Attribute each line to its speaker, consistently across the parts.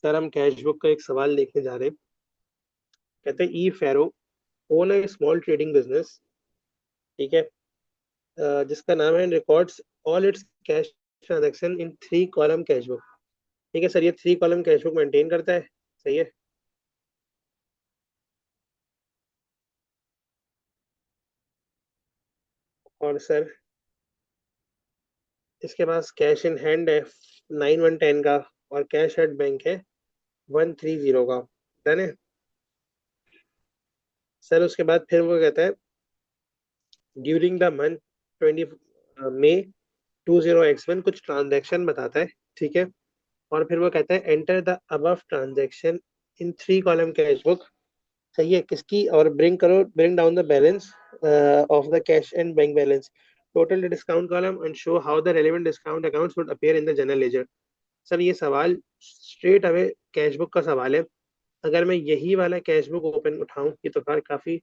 Speaker 1: Sir हम cash book का एक सवाल लिखने जा रहे हैं। कहते हैं ई फेरो ओन ए स्मॉल ट्रेडिंग बिजनेस। ठीक है। जिसका नाम है records all it's cash transaction in three column cash book. ठीक है सर, ये three column cash book maintain करता है। सही है। और सर इसके पास कैश इन हैंड है 9110 का, और कैश एट बैंक है 130 का। डन है। सर उसके बाद फिर वो कहता है during the month 20 May 20x1 कुछ ट्रांजैक्शन बताता है। ठीक है। और फिर वो कहता है enter the above transaction in three column cash book. सही है किसकी, और bring down the balance of the cash and bank balance total discount column and show how the relevant discount accounts would appear in the general ledger. Sir ये सवाल straight away cash book का सवाल है। अगर मैं यही वाला cash book open उठाऊं, ये तो काफी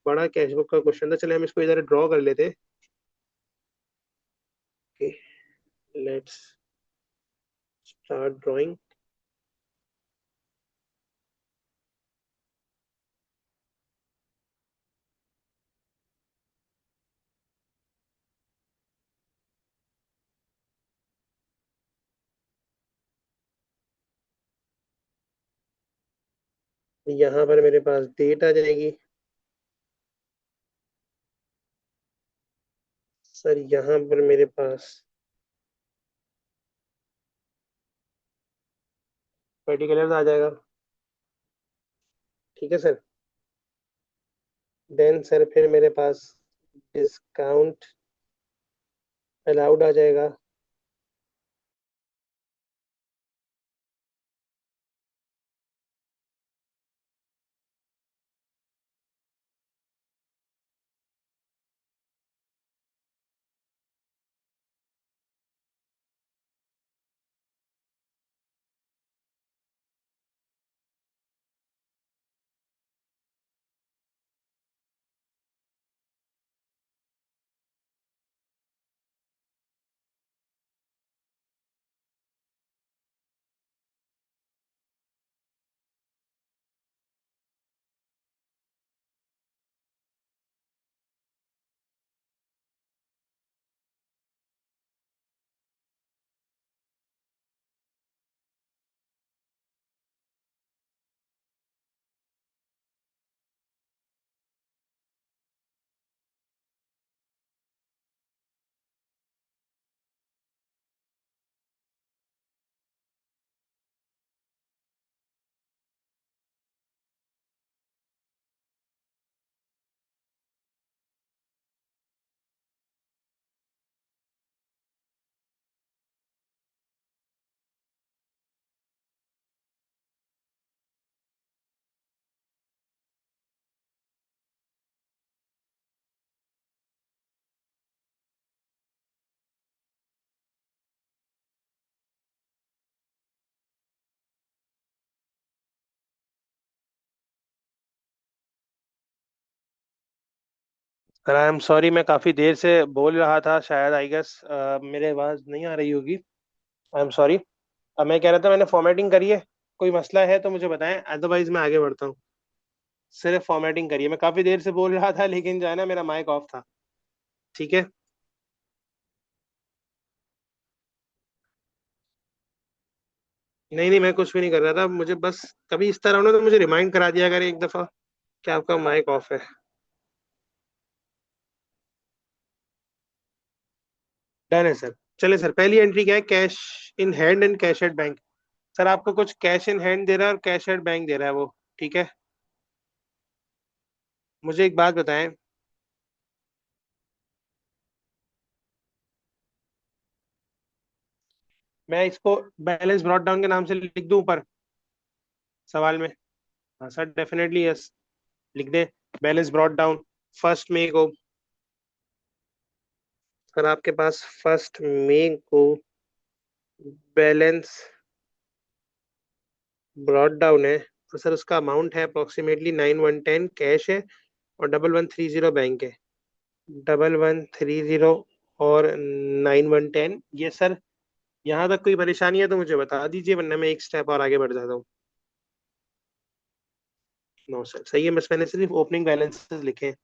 Speaker 1: बड़ा कैश बुक का क्वेश्चन था। चले हम इसको इधर ड्रॉ कर लेते हैं। Let's start drawing. यहाँ पर मेरे पास डेट आ जाएगी। सर यहाँ पर मेरे पास पर्टिकुलर आ जाएगा। ठीक है सर। देन सर फिर मेरे पास डिस्काउंट अलाउड आ जाएगा। सर आई एम सॉरी, मैं काफी देर से बोल रहा था, शायद आई गेस मेरे आवाज नहीं आ रही होगी। I am sorry. अब मैं कह रहा था मैंने फॉर्मेटिंग करी है। कोई मसला है तो मुझे बताएं, अदरवाइज मैं आगे बढ़ता हूँ। सिर्फ फॉर्मेटिंग करी है, मैं काफी देर से बोल रहा था लेकिन जो है ना मेरा माइक ऑफ था। ठीक है। नहीं नहीं, मैं कुछ भी नहीं कर रहा था, मुझे बस कभी इस तरह हो ना तो मुझे रिमाइंड करा दिया अगर एक दफा कि आपका माइक ऑफ है। डन है सर। चले सर, पहली एंट्री क्या है, cash in hand and cash at bank. Sir आपको कुछ कैश इन हैंड दे रहा है और कैश एट बैंक दे रहा है वो। ठीक है। मुझे एक बात बताएं। मैं इसको बैलेंस ब्रॉट डाउन के नाम से लिख दूं ऊपर सवाल में? हाँ सर, डेफिनेटली यस। लिख दे बैलेंस ब्रॉट डाउन फर्स्ट मई को। सर आपके पास फर्स्ट मई को बैलेंस ब्रॉट डाउन है, तो सर उसका अमाउंट है अप्रोक्सीमेटली 9110 कैश है, और 1130 बैंक है। 1130 और 9110, ये सर यहाँ तक कोई परेशानी है तो मुझे बता दीजिए, वरना मैं एक स्टेप और आगे बढ़ जाता हूँ। नो सर, सही है, बस मैंने सिर्फ ओपनिंग बैलेंसेस लिखे हैं।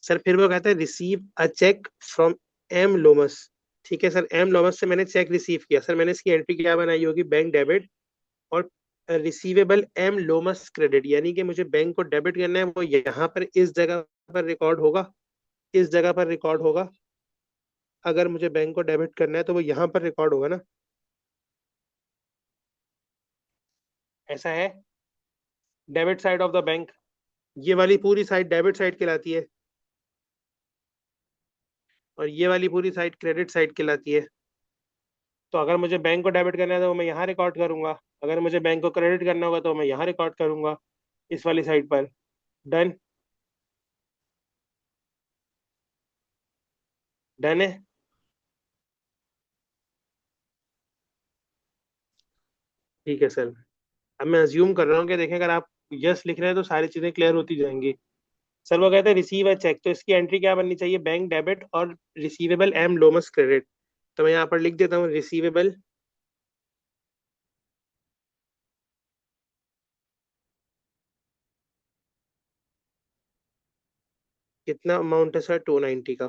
Speaker 1: सर फिर वो कहता है receive a cheque from M Lomas. ठीक है सर, एम लोमस से मैंने चेक रिसीव किया। सर मैंने इसकी एंट्री क्या बनाई होगी, बैंक डेबिट, और रिसीवेबल एम लोमस क्रेडिट, यानी कि मुझे बैंक को डेबिट करना है, वो यहाँ पर इस जगह पर रिकॉर्ड होगा, इस जगह पर रिकॉर्ड होगा। अगर मुझे बैंक को डेबिट करना है तो वो यहाँ पर रिकॉर्ड होगा ना, ऐसा है। Debit side of the bank, ये वाली पूरी साइड डेबिट साइड कहलाती है, और ये वाली पूरी साइड क्रेडिट साइड कहलाती है। तो अगर मुझे बैंक को डेबिट करना है तो मैं यहाँ रिकॉर्ड करूंगा, अगर मुझे बैंक को क्रेडिट करना होगा तो मैं यहाँ रिकॉर्ड करूंगा, इस वाली साइड पर। डन। डन है। ठीक है सर, अब मैं अज्यूम कर रहा हूँ कि देखें, अगर आप यस लिख रहे हैं तो सारी चीजें क्लियर होती जाएंगी। सर वो कहते हैं रिसीव अ चेक, तो इसकी एंट्री क्या बननी चाहिए, बैंक डेबिट और रिसीवेबल एम लोमस क्रेडिट। तो मैं यहाँ पर लिख देता हूँ रिसीवेबल, कितना अमाउंट है सर, 290 का।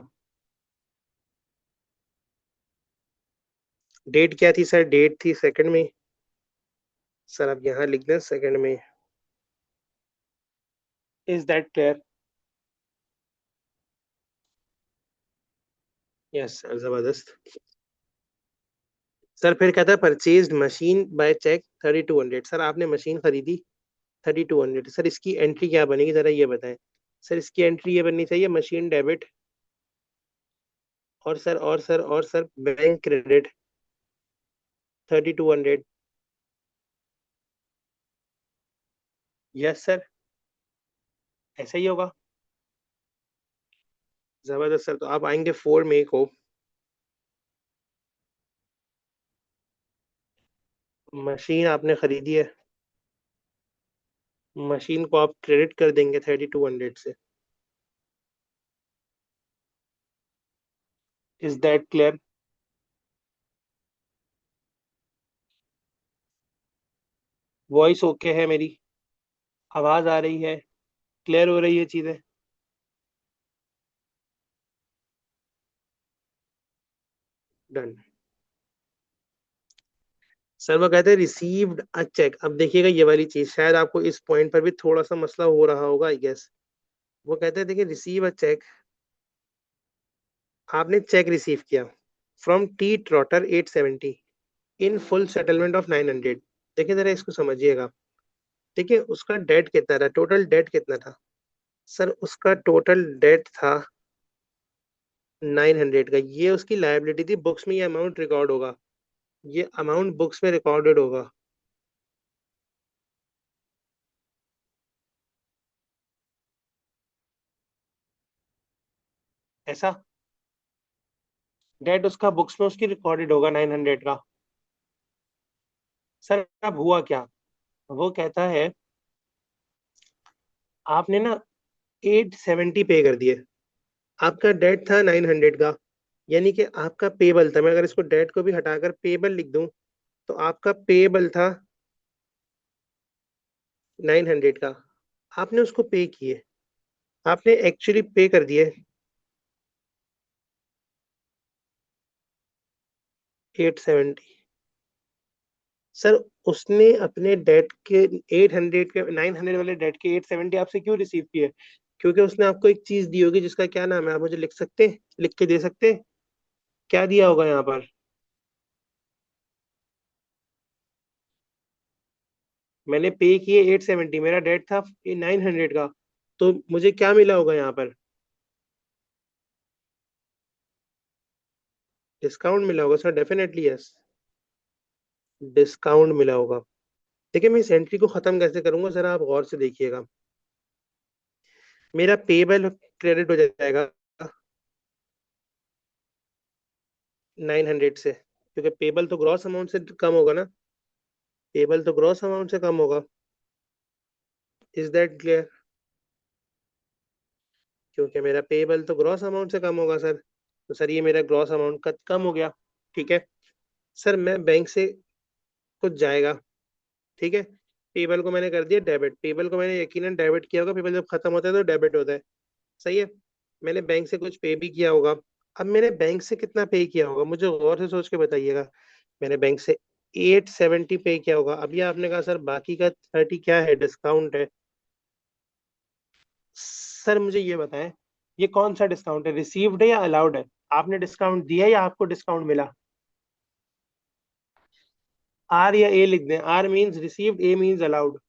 Speaker 1: डेट क्या थी सर, डेट थी सेकंड में। सर आप यहाँ लिख दें सेकंड में। Is that clear? Yes sir, जबरदस्त। सर फिर कहता है purchase machine by cheque 3200। Sir आपने मशीन खरीदी 3200, सर इसकी एंट्री क्या बनेगी जरा ये बताएं। सर इसकी एंट्री ये बननी चाहिए, मशीन डेबिट, और sir bank credit 3200। Yes sir, ऐसा ही होगा। जबरदस्त सर, तो आप आएंगे 4 मई को। मशीन आपने खरीदी है, मशीन को आप क्रेडिट कर देंगे 3200 से। Is that clear? Voice okay है मेरी? आवाज आ रही है? क्लियर हो रही है चीजें? डन। सर वो कहते हैं रिसीव्ड अ चेक। अब देखिएगा ये वाली चीज शायद आपको इस पॉइंट पर भी थोड़ा सा मसला हो रहा होगा आई गेस। वो कहते हैं देखिए रिसीव अ चेक, आपने चेक रिसीव किया from T trotter 870 in full settlement of 900। देखिए जरा इसको समझिएगा। देखिए उसका डेट कितना था, टोटल डेट कितना था। सर उसका टोटल डेट था 900 का, ये उसकी लायबिलिटी थी, बुक्स में ये अमाउंट रिकॉर्ड होगा, ये अमाउंट बुक्स में रिकॉर्डेड होगा। ऐसा, डेट उसका बुक्स में उसकी रिकॉर्डेड होगा 900 का। सर अब हुआ क्या, वो कहता है आपने ना 870 पे कर दिए, आपका डेट था 900 का, यानी कि आपका पेबल था, मैं अगर इसको डेट को भी हटाकर पेबल लिख दूं तो आपका पेबल था 900 का। आपने उसको पे किए, आपने एक्चुअली पे कर दिए 870। सर उसने अपने डेट के 800 के 900 वाले डेट के 870 आपसे क्यों रिसीव किए, क्योंकि उसने आपको एक चीज दी होगी जिसका क्या नाम है, आप मुझे लिख सकते हैं, लिख के दे सकते हैं, क्या दिया होगा यहाँ पर। मैंने पे किए 870, मेरा डेट था 900 का, तो मुझे क्या मिला होगा यहाँ पर, डिस्काउंट मिला होगा सर, डेफिनेटली यस, डिस्काउंट मिला होगा। देखिए मैं इस एंट्री को खत्म कैसे करूंगा, जरा आप गौर से देखिएगा। मेरा पेबल क्रेडिट हो जाएगा 900 से, क्योंकि पेबल तो ग्रॉस अमाउंट से कम होगा ना, पेबल तो ग्रॉस अमाउंट से कम होगा। Is that clear? क्योंकि मेरा पेबल तो ग्रॉस अमाउंट से कम होगा सर, तो सर ये मेरा ग्रॉस अमाउंट कम हो गया। ठीक है, सर मैं बैंक से कुछ जाएगा, ठीक है, पेबल को मैंने कर दिया डेबिट, पेबल को मैंने यकीनन डेबिट किया होगा, पेबल जब खत्म होता है तो डेबिट होता है, सही है। मैंने बैंक से कुछ पे भी किया होगा। अब मैंने बैंक से कितना पे किया होगा मुझे गौर से सोच के बताइएगा। मैंने बैंक से 870 पे किया होगा। अभी आपने कहा सर बाकी का 30 क्या है, डिस्काउंट है। सर मुझे ये बताएं, ये कौन सा डिस्काउंट है, रिसीव्ड है या अलाउड है? आपने डिस्काउंट दिया या आपको डिस्काउंट मिला? आर या ए लिख दें, R means received, A means allowed.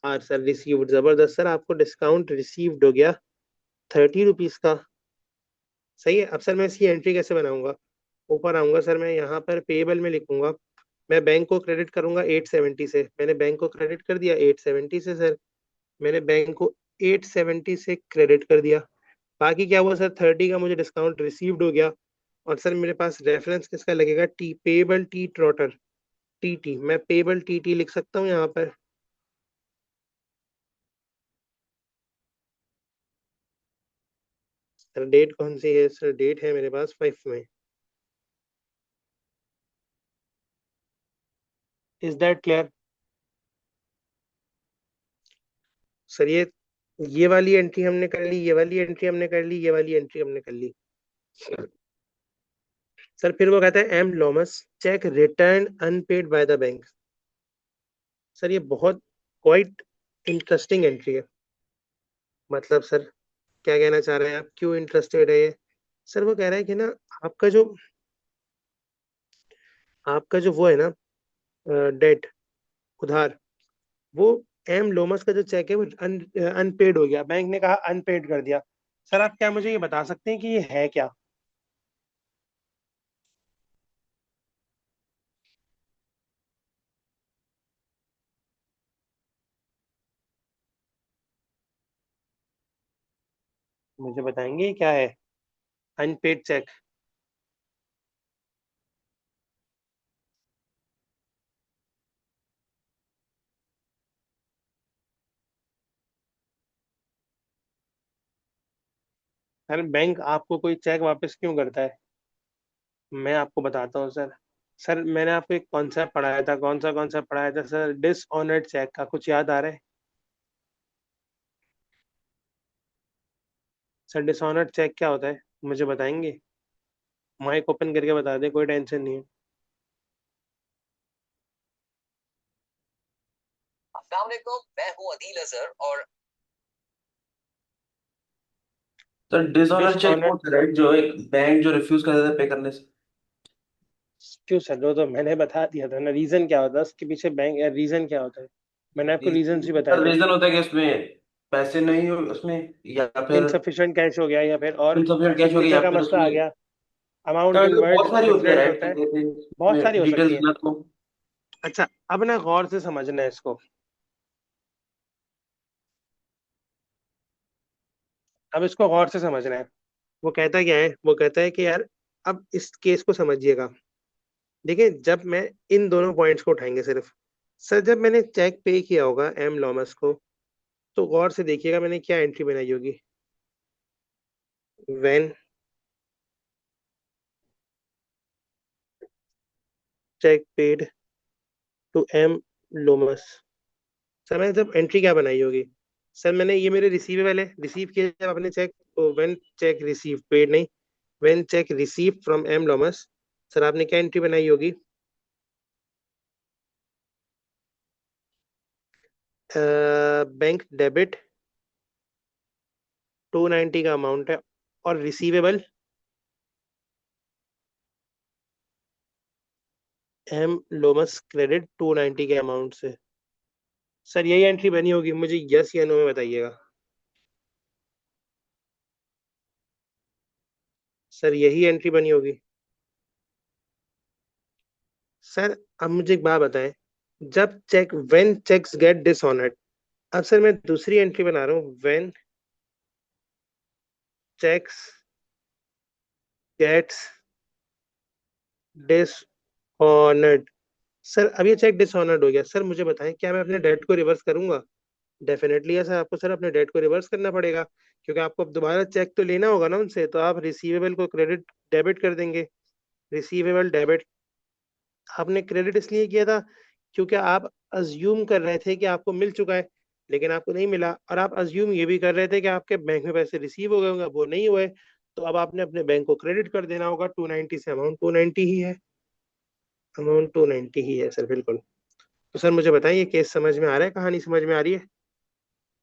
Speaker 1: R sir received, जबरदस्त सर, आपको डिस्काउंट रिसीव्ड हो गया 30 रुपीज का। सही है। अब सर मैं इसकी एंट्री कैसे बनाऊंगा? ऊपर आऊंगा सर, मैं यहाँ पर पेबल में लिखूंगा, मैं बैंक को क्रेडिट करूंगा 870 से, मैंने बैंक को क्रेडिट कर दिया 870 से सर, मैंने बैंक को 870 से क्रेडिट कर दिया। बाकी क्या हुआ सर, 30 का मुझे डिस्काउंट रिसीव्ड हो गया। और सर मेरे पास रेफरेंस किसका लगेगा, T payable T trotter, T T, मैं पेबल टी टी लिख सकता हूँ यहाँ पर। सर डेट कौन सी है, सर डेट है मेरे पास 5 में। Is that clear? सर ये वाली एंट्री हमने कर ली, ये वाली एंट्री हमने कर ली, ये वाली एंट्री हमने कर ली। सर फिर वो कहता है M Lomas cheque return unpaid by the bank. Sir ये बहुत क्वाइट इंटरेस्टिंग एंट्री है। मतलब सर क्या कहना चाह रहे हैं आप, क्यों इंटरेस्टेड है ये? सर वो कह रहा है कि ना, आपका जो आपका जो वो है ना, डेट, उधार, वो एम लोमस का जो चेक है वो अनपेड हो गया, बैंक ने कहा अनपेड कर दिया। सर आप क्या मुझे ये बता सकते हैं कि ये है क्या? मुझे बताएंगे ये क्या है, अनपेड चेक? सर बैंक आपको कोई चेक वापस क्यों करता है? मैं आपको बताता हूँ सर। सर मैंने आपको एक कॉन्सेप्ट पढ़ाया था, कौन सा कॉन्सेप्ट पढ़ाया था सर, डिसऑनर्ड चेक का, कुछ याद आ रहा है? सर डिसऑनर्ड चेक क्या होता है, मुझे बताएंगे? माइक ओपन करके बता दे, कोई टेंशन नहीं है।
Speaker 2: अस्सलाम वालेकुम, मैं हूँ अदील अजहर और सर डिसऑनर चेक वो
Speaker 1: डिसऑनर्ड,
Speaker 2: होता है राइट, जो एक बैंक जो रिफ्यूज कर देता है पे करने से।
Speaker 1: क्यों सर, वो तो मैंने बता दिया था ना, रीजन क्या होता है उसके पीछे, बैंक रीजन क्या होता है, मैंने आपको रीजन ही बताया
Speaker 2: सर
Speaker 1: था।
Speaker 2: रीजन होता है कि इसमें पैसे नहीं हो उसमें, या फिर
Speaker 1: इनसफिशिएंट कैश हो गया, या फिर और
Speaker 2: इनसफिशिएंट कैश हो गया,
Speaker 1: सिग्नेचर
Speaker 2: या
Speaker 1: का
Speaker 2: फिर
Speaker 1: मसला आ
Speaker 2: उसमें
Speaker 1: गया, अमाउंट इन
Speaker 2: तो बहुत
Speaker 1: वर्ड
Speaker 2: सारी होती है
Speaker 1: डिफरेंट
Speaker 2: राइट,
Speaker 1: होता है। बहुत सारी
Speaker 2: इसमें
Speaker 1: हो सकती
Speaker 2: डिटेल्स
Speaker 1: हैं।
Speaker 2: ना तो।
Speaker 1: अच्छा, अब ना गौर से समझना है इसको, अब इसको गौर से समझना है। वो कहता क्या है, वो कहता है कि यार, अब इस केस को समझिएगा। देखिए, जब मैं इन दोनों पॉइंट्स को उठाएंगे सिर्फ, सर जब मैंने चेक पे किया होगा एम लॉमस को, तो गौर से देखिएगा मैंने क्या एंट्री बनाई होगी, when cheque paid to M Lomas. Sir मैंने जब एंट्री क्या बनाई होगी, सर मैंने, ये मेरे रिसीवेबल है, रिसीव किया जब आपने cheque, when cheque receive paid नहीं, when cheque receive from M Lomas. Sir आपने क्या एंट्री बनाई होगी, बैंक डेबिट 290 का अमाउंट है, और रिसीवेबल एम लोमस क्रेडिट 290 के अमाउंट से। सर यही एंट्री बनी होगी, मुझे यस या नो में बताइएगा। सर यही एंट्री बनी होगी। सर अब मुझे एक बात बताएं, जब cheque, when cheques get dishonoured, अब सर मैं दूसरी एंट्री बना रहा हूँ, when cheques gets dishonoured. Sir अब ये चेक डिसऑनर्ड हो गया, सर मुझे बताएं क्या मैं अपने डेट को रिवर्स करूंगा? डेफिनेटली है सर, आपको सर अपने डेट को रिवर्स करना पड़ेगा। क्योंकि आपको अब दोबारा चेक तो लेना होगा ना उनसे, तो आप रिसीवेबल को क्रेडिट डेबिट कर देंगे। रिसीवेबल डेबिट, आपने क्रेडिट इसलिए किया था क्योंकि आप अज्यूम कर रहे थे कि आपको मिल चुका है, लेकिन आपको नहीं मिला। और आप अज्यूम ये भी कर रहे थे कि आपके बैंक में पैसे रिसीव हो गए होंगे, वो नहीं हुए। तो अब आपने अपने बैंक को क्रेडिट कर देना होगा 290 से। अमाउंट 290 ही है, अमाउंट 290 ही है सर, बिल्कुल। तो सर मुझे बताइए, केस समझ में आ रहा है, कहानी समझ में आ रही है,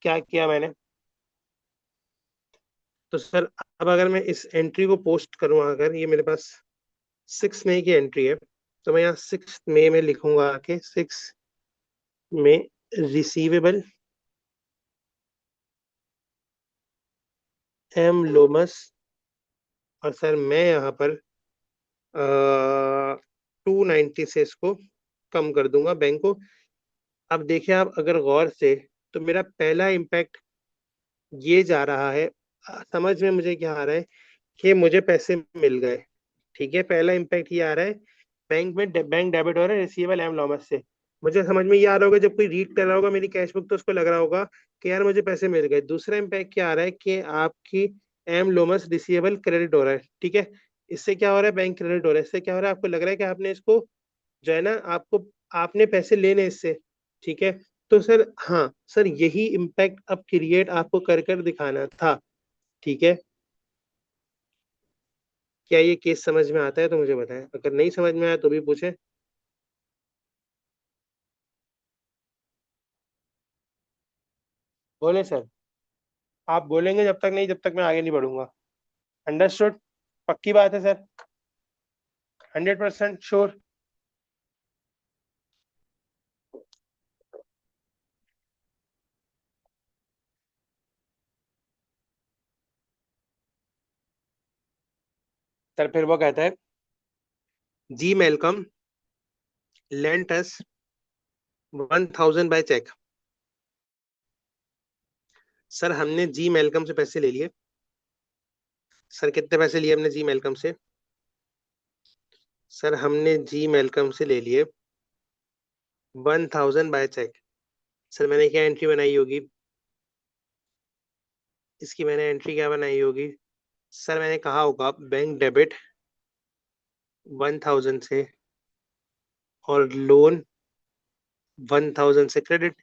Speaker 1: क्या किया मैंने? तो सर अब अगर मैं इस एंट्री को पोस्ट करूँ, अगर ये मेरे पास 6 मई की एंट्री है, तो मैं यहाँ 6 मई में लिखूंगा आके 6 में रिसीवेबल एम लोमस। और सर मैं यहाँ पर 290 से इसको कम कर दूंगा बैंक को। अब देखिए आप अगर गौर से, तो मेरा पहला इम्पैक्ट ये जा रहा है, समझ में मुझे क्या आ रहा है कि मुझे पैसे मिल गए। ठीक है, पहला इम्पैक्ट ये आ रहा है, बैंक में बैंक डेबिट हो रहा है रिसीवेबल एम लॉमस से। मुझे समझ में ये आ रहा होगा, जब कोई रीड कर रहा होगा मेरी कैश बुक, तो उसको लग रहा होगा कि यार मुझे पैसे मिल गए। दूसरा इम्पैक्ट क्या आ रहा है कि आपकी एम लोमस रिसीवेबल क्रेडिट हो रहा है। ठीक है, इससे क्या हो रहा है, बैंक क्रेडिट हो रहा है। इससे क्या हो रहा है, आपको लग रहा है कि आपने इसको जो है ना, आपको आपने पैसे लेने इससे। ठीक है, तो सर हाँ सर, यही इम्पैक्ट अब क्रिएट आपको कर कर दिखाना था। ठीक है, क्या ये केस समझ में आता है तो मुझे बताएं, अगर नहीं समझ में आया तो भी पूछें। बोले सर, आप बोलेंगे जब तक नहीं, जब तक मैं आगे नहीं बढ़ूंगा। अंडरस्टूड? पक्की बात है सर? 100% श्योर? सर फिर वो कहता है, जी मेलकम लेंट अस 1000 बाय चेक। सर हमने जी मेलकम से पैसे ले लिए। सर कितने पैसे लिए हमने जी मेलकम से? सर हमने जी मेलकम से ले लिए 1000 बाय चेक। सर मैंने क्या एंट्री बनाई होगी इसकी? मैंने एंट्री क्या बनाई होगी? सर मैंने कहा होगा बैंक डेबिट 1000 से और लोन 1000 से क्रेडिट,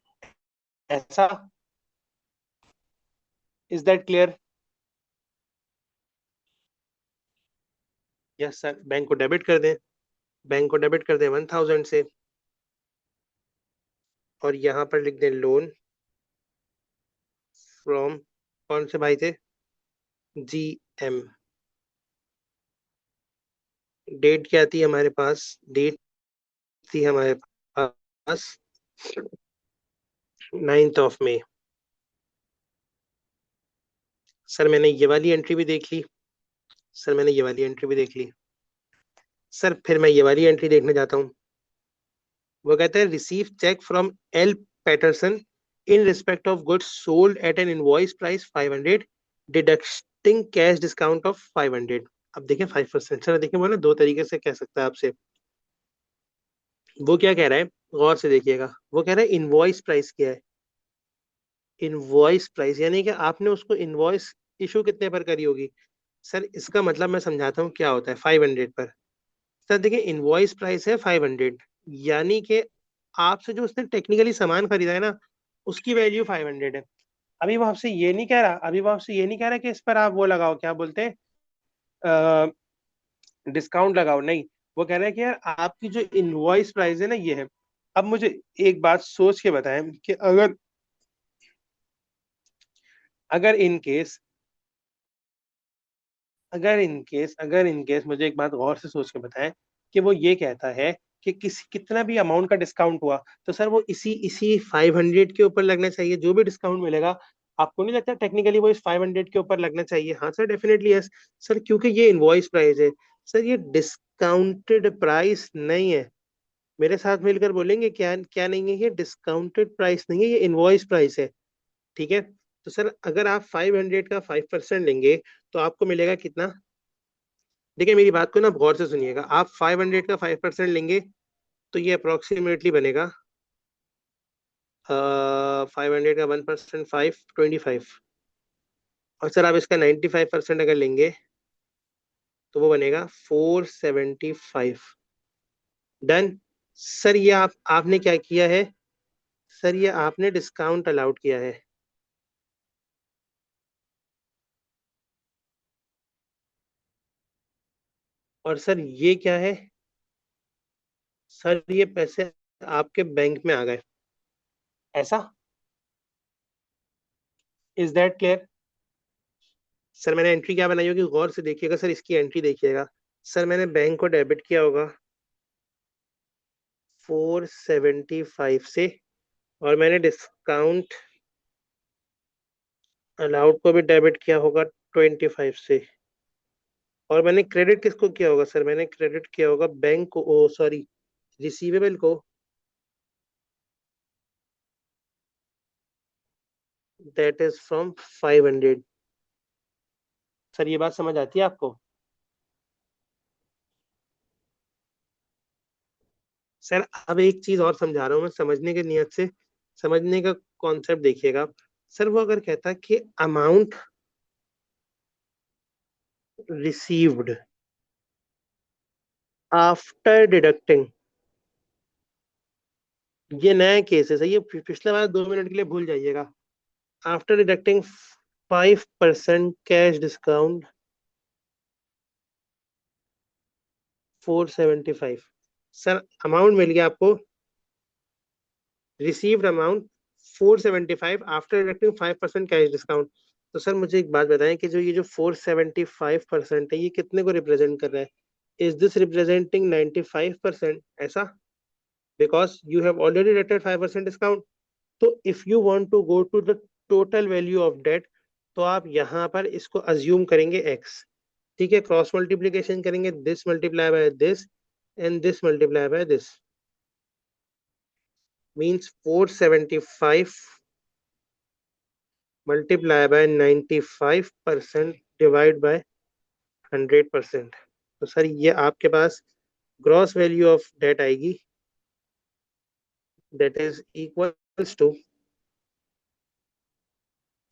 Speaker 1: ऐसा? Is that clear? Yes sir, bank को डेबिट कर दें, बैंक को डेबिट कर दें 1000 से, और यहाँ पर लिख दें लोन फ्रॉम, कौन से भाई थे, जी एम। डेट क्या थी हमारे पास? डेट थी हमारे पास 9 मई। सर मैंने ये वाली एंट्री भी देख ली। सर मैंने ये वाली एंट्री भी देख ली। सर फिर मैं ये वाली एंट्री देखने जाता हूँ। वो कहता है receive cheque from L Patterson in respect of goods sold at an invoice price 500, deducting cash discount of 500। अब देखें 5%। सर देखिए, वो ना दो तरीके से कह सकता है आपसे। वो क्या कह रहा है, गौर से देखिएगा। वो कह रहा है इनवॉइस प्राइस क्या है। इनवॉइस प्राइस यानी कि आपने उसको इनवॉइस इशू कितने पर करी होगी। सर इसका मतलब मैं समझाता हूँ क्या होता है, 500 पर। सर देखिए, इनवॉइस प्राइस है 500, यानी कि आपसे जो उसने टेक्निकली सामान खरीदा है ना, उसकी वैल्यू 500 है। अभी वो आपसे ये नहीं कह रहा, अभी वो आपसे ये नहीं कह रहा कि इस पर आप वो लगाओ, क्या बोलते हैं, डिस्काउंट लगाओ, नहीं। वो कह रहा है कि यार आपकी जो इनवॉइस प्राइस है ना, ये है। अब मुझे एक बात सोच के बताएं कि अगर अगर इन केस अगर इन केस मुझे एक बात गौर से सोच के बताएं कि वो ये कहता है कि किसी कितना भी अमाउंट का डिस्काउंट हुआ, तो सर वो इसी इसी 500 के ऊपर लगना चाहिए, जो भी डिस्काउंट मिलेगा। आपको नहीं लगता टेक्निकली वो इस 500 के ऊपर लगना चाहिए? हाँ सर, डेफिनेटली यस। सर क्योंकि ये इनवॉइस प्राइस है। सर ये डिस्काउंटेड प्राइस नहीं है। मेरे साथ मिलकर बोलेंगे, क्या क्या नहीं है, ये डिस्काउंटेड प्राइस नहीं है, ये इनवॉइस प्राइस है। ठीक है, तो सर अगर आप 500 का 5% लेंगे, तो आपको मिलेगा कितना? देखिए मेरी बात को ना गौर से सुनिएगा। आप 500 का 5% लेंगे, तो ये अप्रोक्सीमेटली बनेगा 500 का 1%, 525। और सर आप इसका 95% अगर लेंगे तो वो बनेगा 475। डन। सर ये आपने क्या किया है? सर ये आपने डिस्काउंट अलाउड किया है। और सर ये क्या है? सर ये पैसे आपके बैंक में आ गए। ऐसा? Is that clear? सर मैंने एंट्री क्या बनाई होगी, गौर से देखिएगा सर, इसकी एंट्री देखिएगा। सर मैंने बैंक को डेबिट किया होगा 475 से, और मैंने डिस्काउंट अलाउड को भी डेबिट किया होगा 25 से। और मैंने क्रेडिट किसको किया होगा? सर मैंने क्रेडिट किया होगा बैंक को, ओ सॉरी, रिसीवेबल को, दैट इज फ्रॉम 500। सर ये बात समझ आती है आपको? सर अब एक चीज और समझा रहा हूँ मैं समझने की नियत से, समझने का कॉन्सेप्ट देखिएगा। सर वो अगर कहता कि अमाउंट रिसीव्ड आफ्टर डिडक्टिंग, ये नया केस है सर, ये पिछले बार 2 मिनट के लिए भूल जाइएगा। After deducting 5% cash discount 475। Sir amount मिल गया आपको, received amount 475 after deducting 5% cash discount. तो सर मुझे एक बात बताएं कि जो ये जो 475% है, ये कितने को रिप्रेजेंट कर रहा है? Is this representing 95%? ऐसा? Because you have already deducted 5% discount. तो if you want to go to the total value of debt, तो आप यहाँ पर इसको अज्यूम करेंगे x। ठीक है, क्रॉस मल्टीप्लीकेशन करेंगे, this multiply by this and this multiply by this, means 475 multiply by 95% divide by 100%। तो सर ये आपके पास ग्रॉस वैल्यू ऑफ डेट आएगी, that is equals to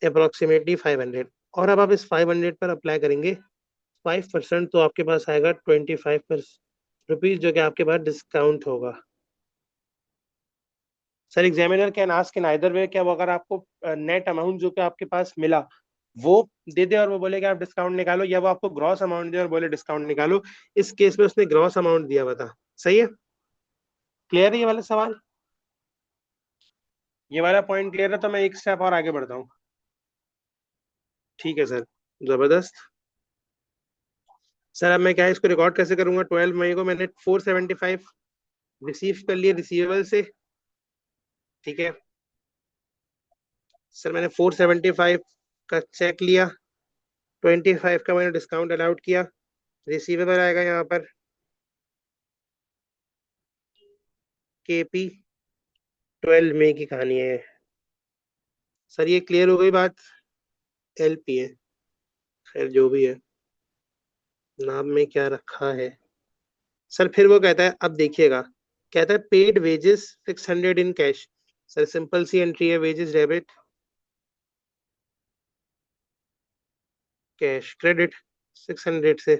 Speaker 1: approximately 500। और अब आप इस 500 पर अप्लाई करेंगे 5%, तो आपके पास आएगा 25 रुपीज, जो कि आपके पास डिस्काउंट होगा। Sir examiner can ask in either way, क्या वो अगर आपको नेट अमाउंट जो कि आपके पास मिला वो दे दे और वो बोले कि आप डिस्काउंट निकालो, या वो आपको ग्रॉस अमाउंट दे और बोले डिस्काउंट निकालो? इस केस में उसने ग्रॉस अमाउंट दिया, बता। सही है? क्लियर है ये वाला सवाल? ये वाला पॉइंट क्लियर है तो मैं एक स्टेप और आगे बढ़ता हूँ। ठीक है सर, जबरदस्त। सर अब मैं क्या इसको रिकॉर्ड कैसे करूंगा? 12 मई को मैंने 475 रिसीव कर लिए रिसीवेबल से। ठीक है सर, मैंने 475 का चेक लिया, 25 का मैंने डिस्काउंट अलाउड किया, रिसीवेबल आएगा यहाँ पर KP। 12 मई की कहानी है। सर ये क्लियर हो गई बात? LP है, खैर जो भी है, नाम में क्या रखा है। सर फिर वो कहता है, अब देखिएगा, कहता है paid wages 600 in cash. Sir simple सी एंट्री है, वेजेस डेबिट, कैश क्रेडिट 600 से।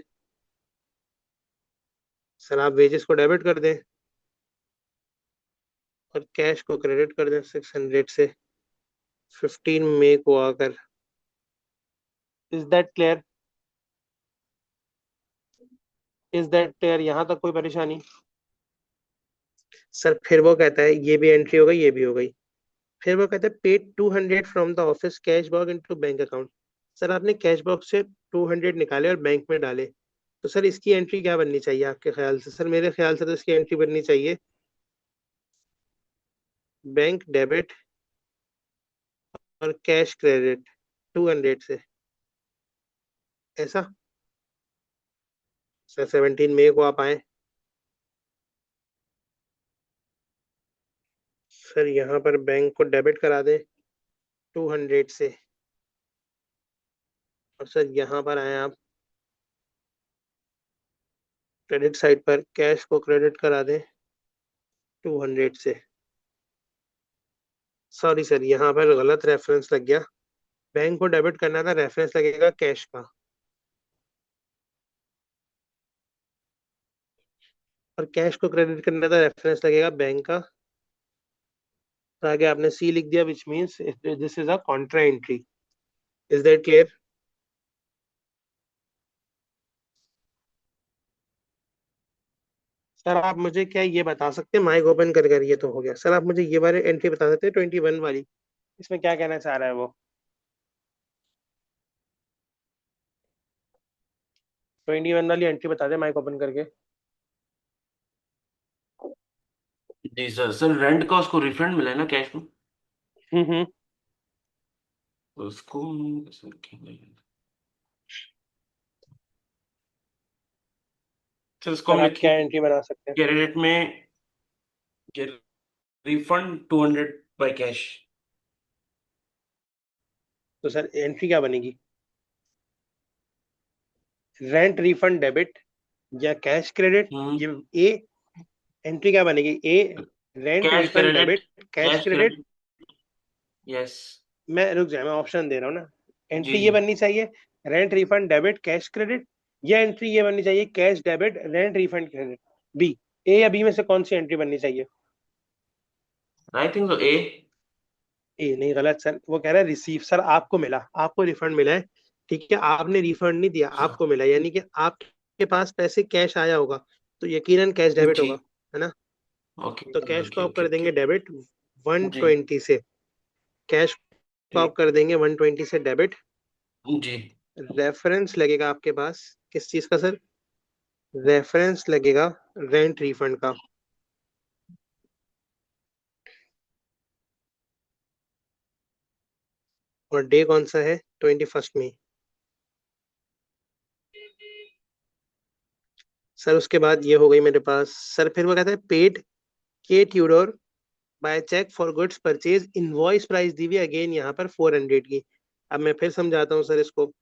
Speaker 1: सर आप वेजेस को डेबिट कर दें और कैश को क्रेडिट कर दें 600 से 15 मई को आकर। Is that clear? Is that clear? यहाँ तक कोई परेशानी? सर फिर वो कहता है, ये भी एंट्री हो गई, ये भी हो गई। फिर वो कहता है paid 200 from the office cash box into bank account. Sir आपने कैश बॉक्स से 200 निकाले और बैंक में डाले, तो सर इसकी एंट्री क्या बननी चाहिए आपके ख्याल से? सर मेरे ख्याल से तो इसकी एंट्री बननी चाहिए बैंक डेबिट और कैश क्रेडिट 200 से। ऐसा? सर 17 मई को आप आए, सर यहाँ पर बैंक को डेबिट करा दें 200 से, और सर यहाँ पर आए आप क्रेडिट साइड पर कैश को क्रेडिट करा दें 200 से। सॉरी सर, यहाँ पर गलत रेफरेंस लग गया, बैंक को डेबिट करना था, रेफरेंस लगेगा कैश का, और कैश को क्रेडिट करना था, रेफरेंस लगेगा बैंक का। तो आगे आपने सी लिख दिया, which means this is a Contra entry. Is that clear? Sir आप मुझे क्या ये बता सकते हैं, माइक ओपन कर ये तो हो गया, सर आप मुझे ये वाली एंट्री बता सकते हैं 21 वाली, इसमें क्या कहना चाह रहा है वो? 21 वाली एंट्री बता दे माइक ओपन करके।
Speaker 2: जी सर, सर रेंट का उसको रिफंड मिला है ना कैश में?
Speaker 1: हम्म।
Speaker 2: उसको सर इसको हम
Speaker 1: सर आप क्या
Speaker 2: लिखेंगे
Speaker 1: एंट्री बना सकते हैं?
Speaker 2: क्रेडिट में, रिफंड 200 बाय कैश।
Speaker 1: तो सर एंट्री क्या बनेगी? रेंट रिफंड डेबिट या कैश क्रेडिट?
Speaker 2: हम्म।
Speaker 1: ये ए एंट्री क्या बनेगी? A rent
Speaker 2: cash
Speaker 1: refund
Speaker 2: credit.
Speaker 1: Debit cash
Speaker 2: cash
Speaker 1: credit.
Speaker 2: Credit. Yes.
Speaker 1: मैं रुक जाए, मैं ऑप्शन दे रहा हूँ ना।
Speaker 2: जी
Speaker 1: एंट्री ये
Speaker 2: जी।
Speaker 1: बननी चाहिए, rent refund debit cash credit, या एंट्री ये बननी चाहिए, cash debit rent refund credit. B, A या बी में से कौन सी एंट्री बननी चाहिए?
Speaker 2: आई थिंक सो ए।
Speaker 1: ए नहीं, गलत सर, वो कह रहा है रिसीव। सर आपको मिला, आपको रिफंड मिला है, ठीक है, आपने रिफंड नहीं दिया, आपको मिला, यानी कि आपके पास पैसे कैश आया होगा, तो यकीनन कैश डेबिट
Speaker 2: जी।
Speaker 1: होगा, है ना?
Speaker 2: ओके
Speaker 1: तो कैश को
Speaker 2: ओके
Speaker 1: आप
Speaker 2: ओके
Speaker 1: कर
Speaker 2: ओके।
Speaker 1: देंगे डेबिट
Speaker 2: जी
Speaker 1: 120 से, कैश को आप
Speaker 2: ठीक।
Speaker 1: कर देंगे 120 से डेबिट।
Speaker 2: जी
Speaker 1: रेफरेंस लगेगा आपके पास किस चीज का सर? रेफरेंस लगेगा रेंट रिफंड का। और डे कौन सा है? 21 में। सर उसके बाद ये हो गई मेरे पास, सर फिर वो कहता है paid K Tudor by cheque for goods purchase, invoice price दी हुई अगेन यहाँ पर 400 की। अब मैं फिर समझाता हूँ सर इसको।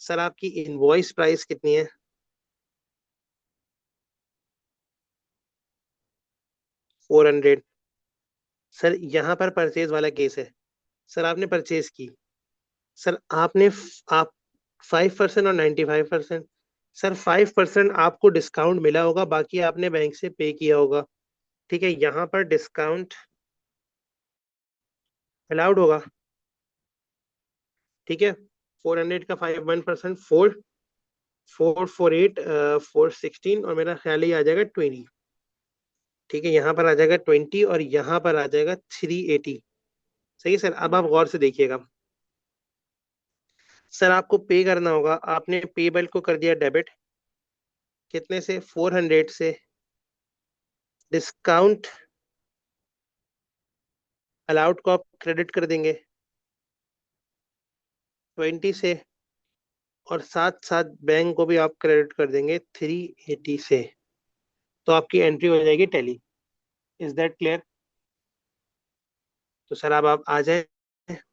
Speaker 1: सर आपकी इनवॉइस प्राइस कितनी है? 400। सर यहाँ पर परचेज वाला केस है, सर आपने परचेज की, सर आप 5% और 95%। सर 5% आपको डिस्काउंट मिला होगा, बाकी आपने बैंक से पे किया होगा, ठीक है, यहाँ पर डिस्काउंट अलाउड होगा, ठीक है। 400 का 51%, 448, 416, और मेरा ख्याल ही आ जाएगा 20, ठीक है, यहाँ पर आ जाएगा 20 और यहाँ पर आ जाएगा 380। सही है सर, अब आप गौर से देखिएगा। सर आपको पे करना होगा, आपने पेबल को कर दिया डेबिट, कितने से? 400 से। डिस्काउंट अलाउड को आप क्रेडिट कर देंगे 20 से, और साथ साथ बैंक को भी आप क्रेडिट कर देंगे 380 से। तो आपकी एंट्री हो जाएगी टैली। Is that clear? तो सर अब आप आ जाएं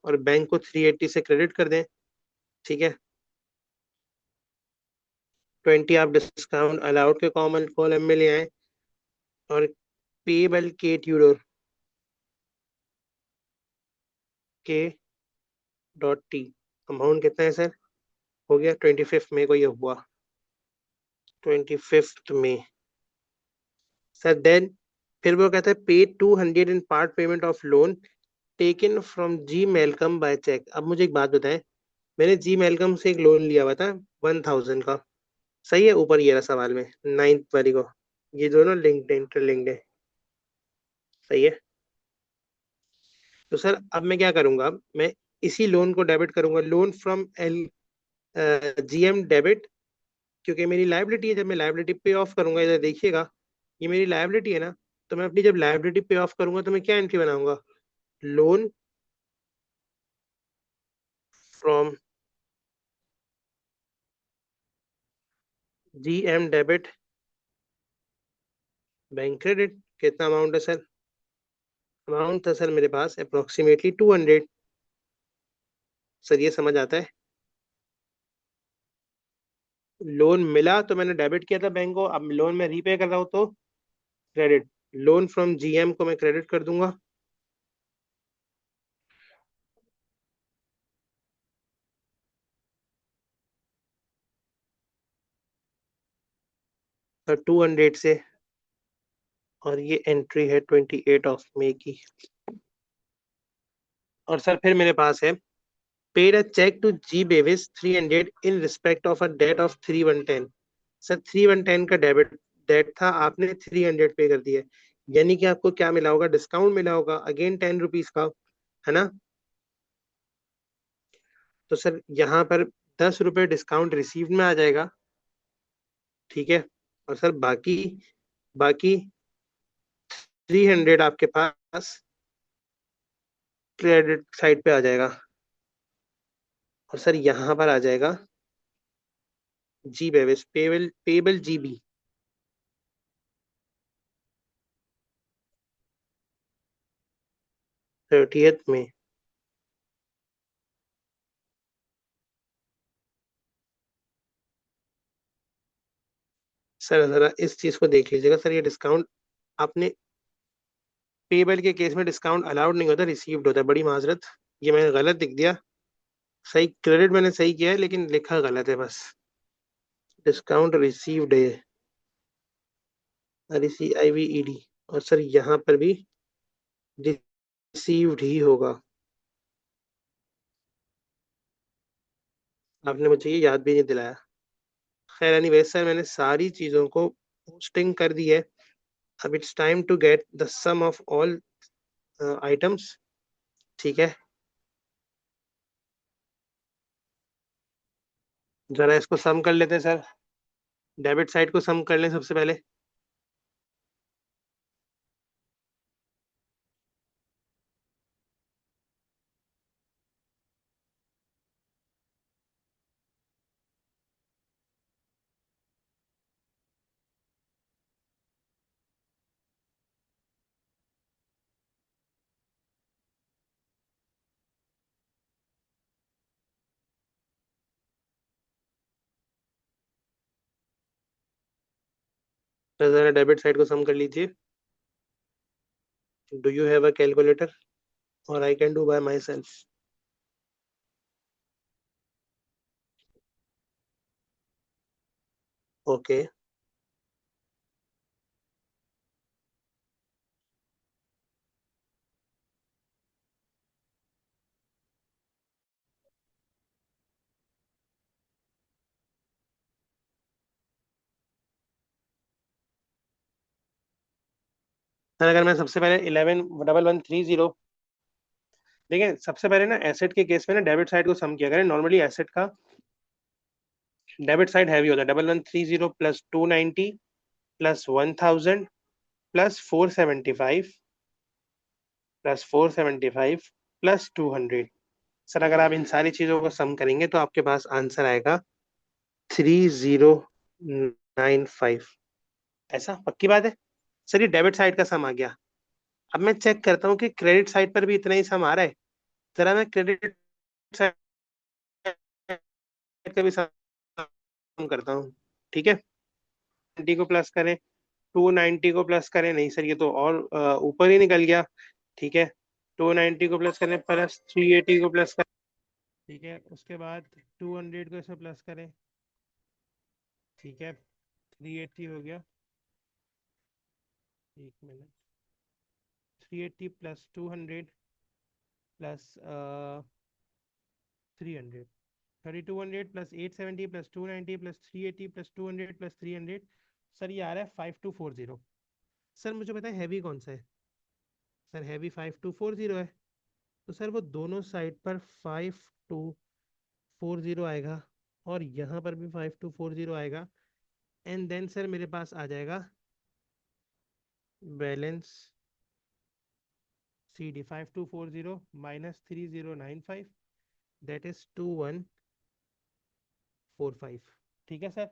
Speaker 1: और बैंक को 380 से क्रेडिट कर दें, ठीक है। 20 आप डिस्काउंट अलाउड के कॉमन कॉलम में ले आए, और पेबल के ट्यूडोर के डॉट टी, अमाउंट कितना है सर? हो गया 25 मई को ये हुआ, 25 में। सर देन फिर वो कहता है pay 200 in part payment of loan taken from G Malcolm by cheque. अब मुझे एक बात बताएं, मैंने जी मेलकम से एक लोन लिया हुआ था 1000 का, सही है, ऊपर ये रहा सवाल में 9th वाली को, ये दोनों लिंक्ड है, इंटरलिंक्ड है, सही है। तो सर अब मैं क्या करूंगा, मैं इसी लोन को डेबिट करूंगा, loan from L GM debit, क्योंकि मेरी लाइबिलिटी है, जब मैं लाइबिलिटी पे ऑफ करूंगा, इधर देखिएगा, ये मेरी लाइबिलिटी है ना, तो मैं अपनी जब लाइबिलिटी पे ऑफ करूंगा तो मैं क्या एंट्री बनाऊंगा? Loan from GM debit bank credit. कितना अमाउंट है सर? अमाउंट था सर मेरे पास अप्रोक्सीमेटली 200। सर ये समझ आता है? लोन मिला तो मैंने डेबिट किया था बैंक को, अब लोन में रीपे कर रहा हूँ तो क्रेडिट। लोन फ्रॉम जीएम को मैं क्रेडिट कर दूंगा, तो 200 से, और ये एंट्री है 28 मई की। और सर फिर मेरे पास है, paid a cheque to G Bevis 300 in respect of a debt of 3110। Sir 3110 का डेबिट डेट था, आपने 300 पे कर दिया, यानी कि आपको क्या मिला होगा, डिस्काउंट मिला होगा अगेन 10 रुपीज का, है ना। तो सर यहाँ पर 10 रुपए डिस्काउंट रिसीव्ड में आ जाएगा, ठीक है। और सर बाकी बाकी 300 आपके पास क्रेडिट साइड पे आ जाएगा। और सर यहाँ पर आ जाएगा जी बेविस, पेबल पेबल जीबी 30 में। सर जरा इस चीज को देख लीजिएगा सर, ये डिस्काउंट आपने, पेबल के केस में डिस्काउंट अलाउड नहीं होता, रिसीव्ड होता है, बड़ी माजरत, ये मैंने गलत लिख दिया। सही क्रेडिट मैंने सही किया है, लेकिन लिखा गलत है बस। डिस्काउंट रिसीव्ड है, RECIVED, और सर यहाँ पर भी रिसीव्ड ही होगा। आपने मुझे ये याद भी नहीं दिलाया। खैर एनीवे सर, मैंने सारी चीजों को पोस्टिंग कर दी है। अब it's time to get the sum of all items, ठीक है। जरा इसको सम कर लेते हैं सर, डेबिट साइड को सम कर लें सबसे पहले। तो जरा डेबिट साइड को सम कर लीजिए। Do you have a calculator, और I can do by myself. Okay. Sir अगर मैं सबसे पहले 111130, देखिए सबसे पहले ना एसेट के केस में ना डेबिट साइड को सम किया करें। नॉर्मली एसेट का डेबिट साइड हैवी होता है, 1130 plus 290 plus 1000 plus 475 plus 475 plus 200। Sir अगर आप इन सारी चीजों को सम करेंगे तो आपके पास आंसर आएगा 3095। ऐसा पक्की बात है। सर ये डेबिट साइड का सम आ गया। अब मैं चेक करता हूँ कि क्रेडिट साइड पर भी इतना ही सम आ रहा है। जरा मैं क्रेडिट साइड का भी सम करता हूँ, ठीक है। 90 को प्लस करें, 290 को प्लस करें, नहीं सर ये तो और ऊपर ही निकल गया, ठीक है। 290 को प्लस करें प्लस 380 को प्लस करें, ठीक है। उसके बाद 200 को इसे प्लस करें, ठीक है। 380 हो गया, एक minute. 380 plus 200 plus 300, 3200 plus 870 plus 290 plus 380 plus 200 plus 300। Sir ये आ रहा है 5240। सर मुझे पता है हैवी कौन सा है। सर हैवी 5240 है। तो सर वो दोनों साइड पर 5240 आएगा, और यहाँ पर भी 5240 आएगा। एंड देन सर मेरे पास आ जाएगा balance CD 5240 minus 3095, that is 2145। ठीक है सर,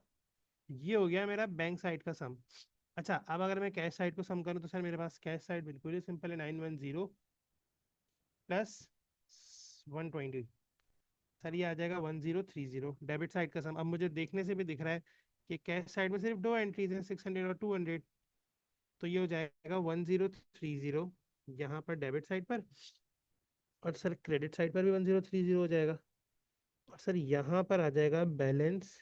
Speaker 1: ये हो गया मेरा बैंक साइड का सम। अच्छा अब अगर मैं कैश साइड को सम करूं तो सर मेरे पास कैश साइड बिल्कुल ही सिंपल है, 910 प्लस 120। सर ये आ जाएगा 1030, डेबिट साइड का सम। अब मुझे देखने से भी दिख रहा है कि कैश साइड में सिर्फ दो एंट्रीज हैं, 600 और 200। तो ये हो जाएगा 1030 यहाँ पर डेबिट साइड पर, और सर क्रेडिट साइड पर भी 1030 हो जाएगा। और सर यहाँ पर आ जाएगा बैलेंस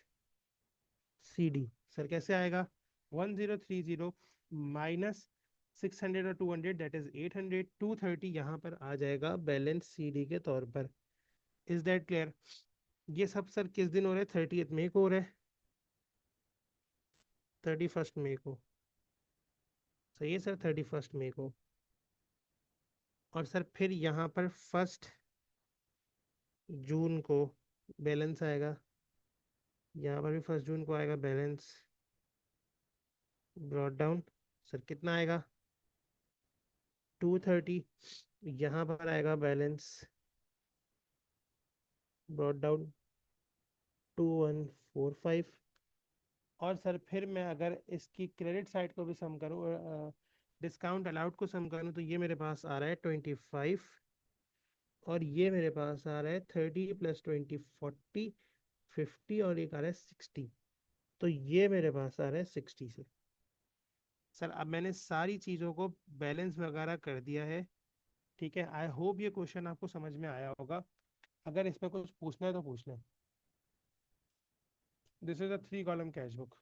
Speaker 1: CD। सर कैसे आएगा, 1030 माइनस 600 और 200 दैट इज 800, 230 यहाँ पर आ जाएगा बैलेंस सीडी के तौर पर। Is that clear? ये सब सर किस दिन हो रहा है? 30th मई को हो रहा है, 31st मई को। सही है सर, 31st मई को। और सर फिर यहाँ पर 1 जून को बैलेंस आएगा, यहाँ पर भी 1 जून को आएगा बैलेंस ब्रॉड डाउन। सर कितना आएगा? 230। यहाँ पर आएगा बैलेंस ब्रॉड डाउन 2145। और सर फिर मैं अगर इसकी क्रेडिट साइड को भी सम करूँ, डिस्काउंट अलाउड को सम करूँ, तो ये मेरे पास आ रहा है 25, और ये मेरे पास आ रहा है 30 + 20 40, 50, और एक आ रहा है 60। तो ये मेरे पास आ रहा है 60 से। सर अब मैंने सारी चीज़ों को बैलेंस वगैरह कर दिया है, ठीक है। आई होप ये क्वेश्चन आपको समझ में आया होगा। अगर इसमें कुछ पूछना है तो पूछ लें। This is a 3 column cash book.